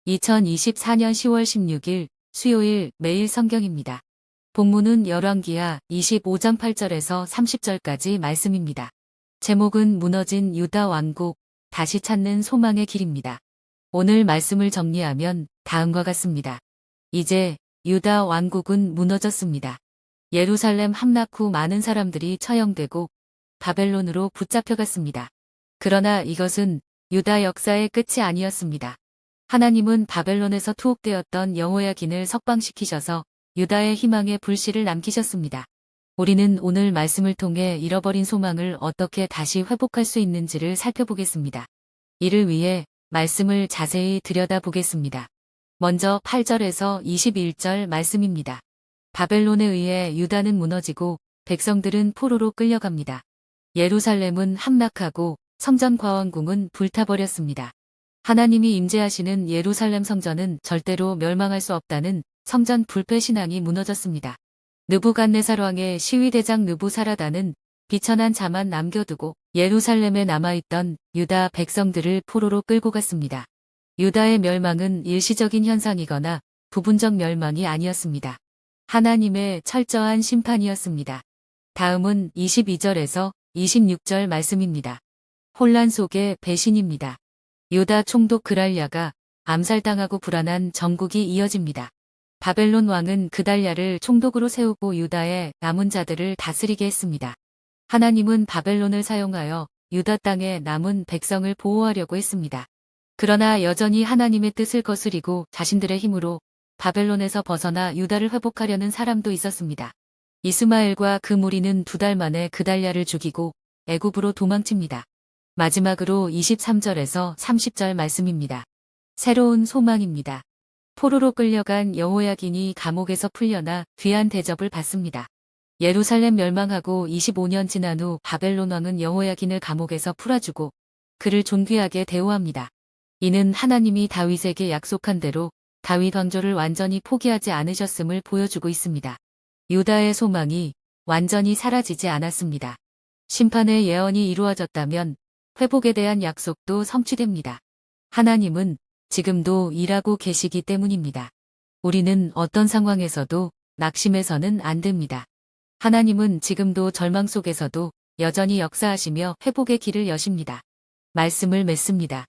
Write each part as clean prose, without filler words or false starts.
2024년 10월 16일 수요일 매일 성경입니다. 본문은 열왕기하 25장 8절에서 30절까지 말씀입니다. 제목은 무너진 유다 왕국, 다시 찾는 소망의 길입니다. 오늘 말씀을 정리하면 다음과 같습니다. 이제 유다 왕국은 무너졌습니다. 예루살렘 함락 후 많은 사람들이 처형되고 바벨론으로 붙잡혀갔습니다. 그러나 이것은 유다 역사의 끝이 아니었습니다. 하나님은 바벨론에서 투옥되었던 여호야긴을 석방시키셔서 유다의 희망의 불씨를 남기셨습니다. 우리는 오늘 말씀을 통해 잃어버린 소망을 어떻게 다시 회복할 수 있는지를 살펴보겠습니다. 이를 위해 말씀을 자세히 들여다보겠습니다. 먼저 8절에서 21절 말씀입니다. 바벨론에 의해 유다는 무너지고 백성들은 포로로 끌려갑니다. 예루살렘은 함락하고 성전 과원궁은 불타버렸습니다. 하나님이 임재하시는 예루살렘 성전은 절대로 멸망할 수 없다는 성전 불패 신앙이 무너졌습니다. 느부갓네살 왕의 시위대장 느부사라단은 비천한 자만 남겨두고 예루살렘에 남아있던 유다 백성들을 포로로 끌고 갔습니다. 유다의 멸망은 일시적인 현상이거나 부분적 멸망이 아니었습니다. 하나님의 철저한 심판이었습니다. 다음은 22절에서 26절 말씀입니다. 혼란 속의 배신입니다. 유다 총독 그랄랴가 암살당하고 불안한 정국이 이어집니다. 바벨론 왕은 그달랴를 총독으로 세우고 유다의 남은 자들을 다스리게 했습니다. 하나님은 바벨론을 사용하여 유다 땅의 남은 백성을 보호하려고 했습니다. 그러나 여전히 하나님의 뜻을 거스리고 자신들의 힘으로 바벨론에서 벗어나 유다를 회복하려는 사람도 있었습니다. 이스마엘과 그 무리는 2달 만에 그달랴를 죽이고 애굽으로 도망칩니다. 마지막으로 23절에서 30절 말씀입니다. 새로운 소망입니다. 포로로 끌려간 여호야긴이 감옥에서 풀려나 귀한 대접을 받습니다. 예루살렘 멸망하고 25년 지난 후 바벨론 왕은 여호야긴을 감옥에서 풀어주고 그를 존귀하게 대우합니다. 이는 하나님이 다윗에게 약속한 대로 다윗 왕조를 완전히 포기하지 않으셨음을 보여주고 있습니다. 유다의 소망이 완전히 사라지지 않았습니다. 심판의 예언이 이루어졌다면 회복에 대한 약속도 성취됩니다. 하나님은 지금도 일하고 계시기 때문입니다. 우리는 어떤 상황에서도 낙심해서는 안 됩니다. 하나님은 지금도 절망 속에서도 여전히 역사하시며 회복의 길을 여십니다. 말씀을 맺습니다.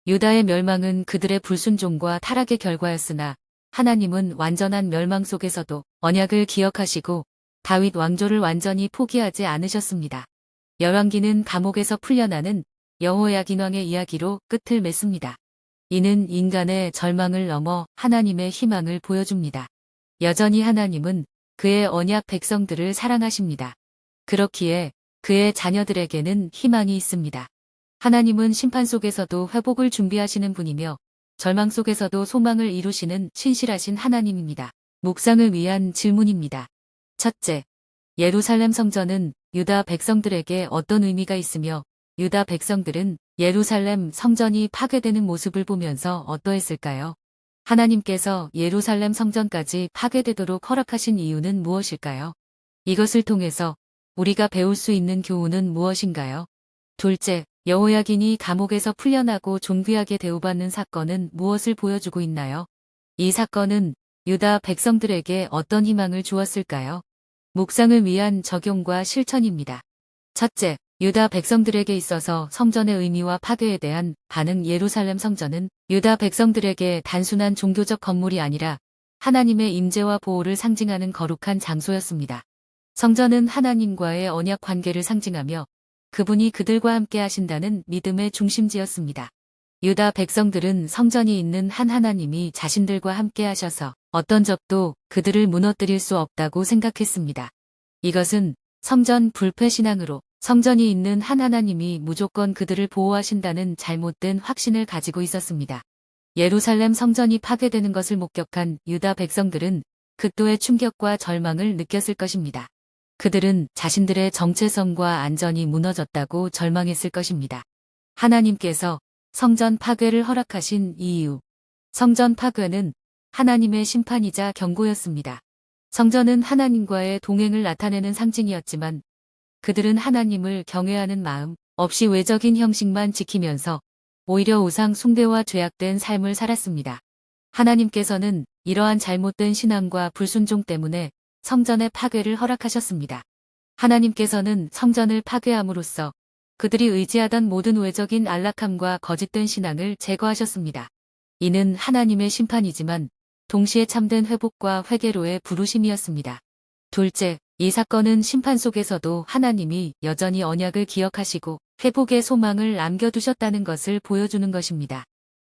유다의 멸망은 그들의 불순종과 타락의 결과였으나 하나님은 완전한 멸망 속에서도 언약을 기억하시고 다윗 왕조를 완전히 포기하지 않으셨습니다. 열왕기는 감옥에서 풀려나는 여호야긴 왕의 이야기로 끝을 맺습니다. 이는 인간의 절망을 넘어 하나님의 희망을 보여줍니다. 여전히 하나님은 그의 언약 백성들을 사랑하십니다. 그렇기에 그의 자녀들에게는 희망이 있습니다. 하나님은 심판 속에서도 회복을 준비하시는 분이며 절망 속에서도 소망을 이루시는 신실하신 하나님입니다. 묵상을 위한 질문입니다. 첫째, 예루살렘 성전은 유다 백성들에게 어떤 의미가 있으며 유다 백성들은 예루살렘 성전이 파괴되는 모습을 보면서 어떠했을까요? 하나님께서 예루살렘 성전까지 파괴되도록 허락하신 이유는 무엇일까요? 이것을 통해서 우리가 배울 수 있는 교훈은 무엇인가요? 둘째, 여호야긴이 감옥에서 풀려나고 존귀하게 대우받는 사건은 무엇을 보여주고 있나요? 이 사건은 유다 백성들에게 어떤 희망을 주었을까요? 묵상을 위한 적용과 실천입니다. 첫째, 유다 백성들에게 있어서 성전의 의미와 파괴에 대한 반응. 예루살렘 성전은 유다 백성들에게 단순한 종교적 건물이 아니라 하나님의 임재와 보호를 상징하는 거룩한 장소였습니다. 성전은 하나님과의 언약 관계를 상징하며 그분이 그들과 함께 하신다는 믿음의 중심지였습니다. 유다 백성들은 성전이 있는 한 하나님이 자신들과 함께 하셔서 어떤 적도 그들을 무너뜨릴 수 없다고 생각했습니다. 이것은 성전 불패 신앙으로 성전이 있는 한 하나님이 무조건 그들을 보호하신다는 잘못된 확신을 가지고 있었습니다. 예루살렘 성전이 파괴되는 것을 목격한 유다 백성들은 극도의 충격과 절망을 느꼈을 것입니다. 그들은 자신들의 정체성과 안전이 무너졌다고 절망했을 것입니다. 하나님께서 성전 파괴를 허락하신 이유. 성전 파괴는 하나님의 심판이자 경고였습니다. 성전은 하나님과의 동행을 나타내는 상징이었지만 그들은 하나님을 경외하는 마음 없이 외적인 형식만 지키면서 오히려 우상 숭배와 죄악된 삶을 살았습니다. 하나님께서는 이러한 잘못된 신앙과 불순종 때문에 성전의 파괴를 허락하셨습니다. 하나님께서는 성전을 파괴함으로써 그들이 의지하던 모든 외적인 안락함과 거짓된 신앙을 제거하셨습니다. 이는 하나님의 심판이지만 동시에 참된 회복과 회개로의 부르심이었습니다. 둘째, 이 사건은 심판 속에서도 하나님이 여전히 언약을 기억하시고 회복의 소망을 남겨두셨다는 것을 보여주는 것입니다.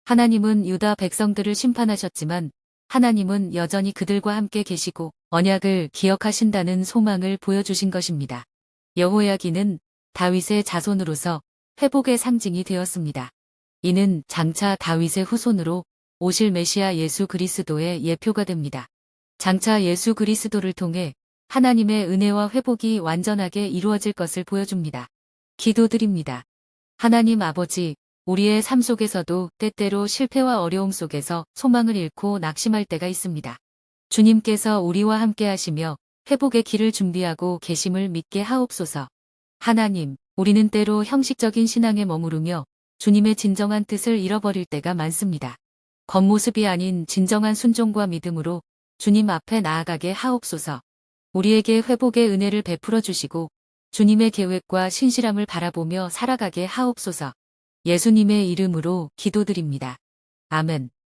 하나님은 유다 백성들을 심판하셨지만 하나님은 여전히 그들과 함께 계시고 언약을 기억하신다는 소망을 보여주신 것입니다. 여호야기는 다윗의 자손으로서 회복의 상징이 되었습니다. 이는 장차 다윗의 후손으로 오실 메시아 예수 그리스도의 예표가 됩니다. 장차 예수 그리스도를 통해 하나님의 은혜와 회복이 완전하게 이루어질 것을 보여줍니다. 기도드립니다. 하나님 아버지, 우리의 삶 속에서도 때때로 실패와 어려움 속에서 소망을 잃고 낙심할 때가 있습니다. 주님께서 우리와 함께 하시며 회복의 길을 준비하고 계심을 믿게 하옵소서. 하나님, 우리는 때로 형식적인 신앙에 머무르며 주님의 진정한 뜻을 잃어버릴 때가 많습니다. 겉모습이 아닌 진정한 순종과 믿음으로 주님 앞에 나아가게 하옵소서. 우리에게 회복의 은혜를 베풀어 주시고 주님의 계획과 신실함을 바라보며 살아가게 하옵소서. 예수님의 이름으로 기도드립니다. 아멘.